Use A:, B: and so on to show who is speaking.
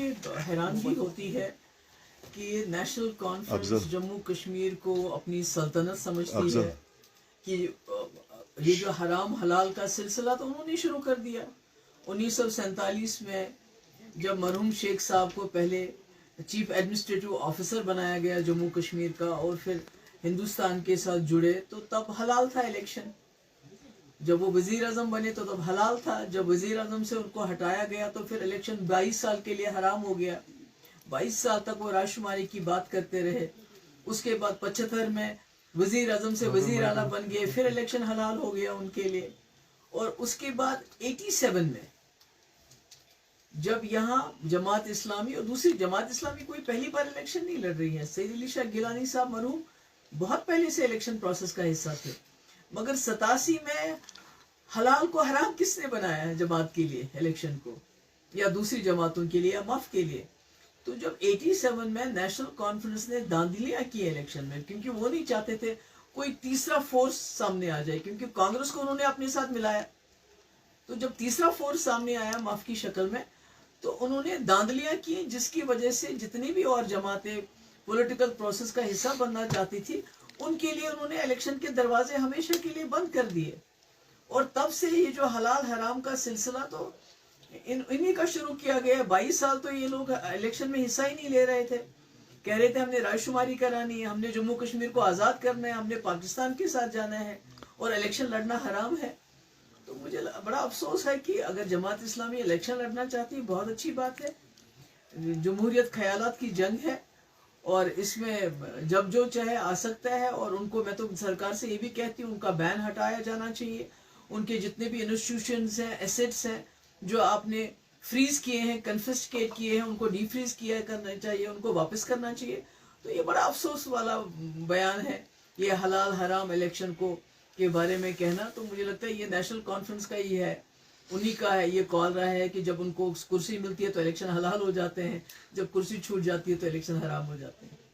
A: مجھے حیرانگی ہوتی ہے کہ نیشنل کانفرنس جموں کشمیر کو اپنی سلطنت سمجھتی ہے کہ یہ جو حرام حلال کا سلسلہ تو انہوں نے شروع کر دیا 1947 میں، جب مرحوم شیخ صاحب کو پہلے چیف ایڈمنسٹریٹو آفیسر بنایا گیا جموں کشمیر کا اور پھر ہندوستان کے ساتھ جڑے تو تب حلال تھا الیکشن. جب وہ وزیر اعظم بنے تو تب حلال تھا. جب وزیر اعظم سے ان کو ہٹایا گیا تو پھر الیکشن 22 سال کے لیے حرام ہو گیا. 22 سال تک وہ رائے شماری کی بات کرتے رہے. اس کے بعد 75 میں وزیر اعظم سے وزیر اعلیٰ بن گئے، پھر الیکشن حلال ہو گیا ان کے لیے. اور اس کے بعد 87 میں جب یہاں جماعت اسلامی اور دوسری جماعت اسلامی کوئی پہلی بار الیکشن نہیں لڑ رہی ہے. سید علی شاہ گیلانی صاحب مرحوم بہت پہلے سے الیکشن پروسیس کا حصہ تھے، مگر 87 میں حلال کو حرام کس نے بنایا ہے جماعت کے لیے الیکشن کو، یا دوسری جماعتوں کے لیے یا مف کے لیے. تو جب 87 میں نیشنل کانفرنس نے داندلیاں کی الیکشن میں، کیونکہ وہ نہیں چاہتے تھے کوئی تیسرا فورس سامنے آ جائے، کیونکہ کانگریس کو انہوں نے اپنے ساتھ ملایا. تو جب تیسرا فورس سامنے آیا مف کی شکل میں تو انہوں نے داندلیاں کی، جس کی وجہ سے جتنی بھی اور جماعتیں پولیٹیکل پروسیس کا حصہ بننا چاہتی تھی ان کے لیے انہوں نے الیکشن کے دروازے ہمیشہ کے لیے بند کر دیے. اور تب سے یہ جو حلال حرام کا سلسلہ تو انہی کا شروع کیا گیا. 22 سال تو یہ لوگ الیکشن میں حصہ ہی نہیں لے رہے تھے. کہہ رہے تھے ہم نے رائے شماری کرانی ہے، ہم نے جموں کشمیر کو آزاد کرنا ہے، ہم نے پاکستان کے ساتھ جانا ہے اور الیکشن لڑنا حرام ہے. تو مجھے بڑا افسوس ہے کہ اگر جماعت اسلامی الیکشن لڑنا چاہتی ہے بہت اچھی بات ہے. جمہوریت خیالات کی جنگ ہے اور اس میں جب جو چاہے آ سکتا ہے. اور ان کو میں تو سرکار سے یہ بھی کہتی ہوں ان کا بین ہٹایا جانا چاہیے. ان کے جتنے بھی انسٹیٹیوشنز ہیں، ایسٹس ہیں جو آپ نے فریز کیے ہیں، کنفسکیٹ کیے ہیں، ان کو ڈی فریز کیا کرنا چاہیے، ان کو واپس کرنا چاہیے. تو یہ بڑا افسوس والا بیان ہے یہ حلال حرام الیکشن کو کے بارے میں کہنا. تو مجھے لگتا ہے یہ نیشنل کانفرنس کا ہی ہے، انہی کا ہے یہ کال رہا ہے کہ جب ان کو کرسی ملتی ہے تو الیکشن حلال ہو جاتے ہیں، جب کرسی چھوٹ جاتی ہے تو الیکشن حرام ہو جاتے ہیں.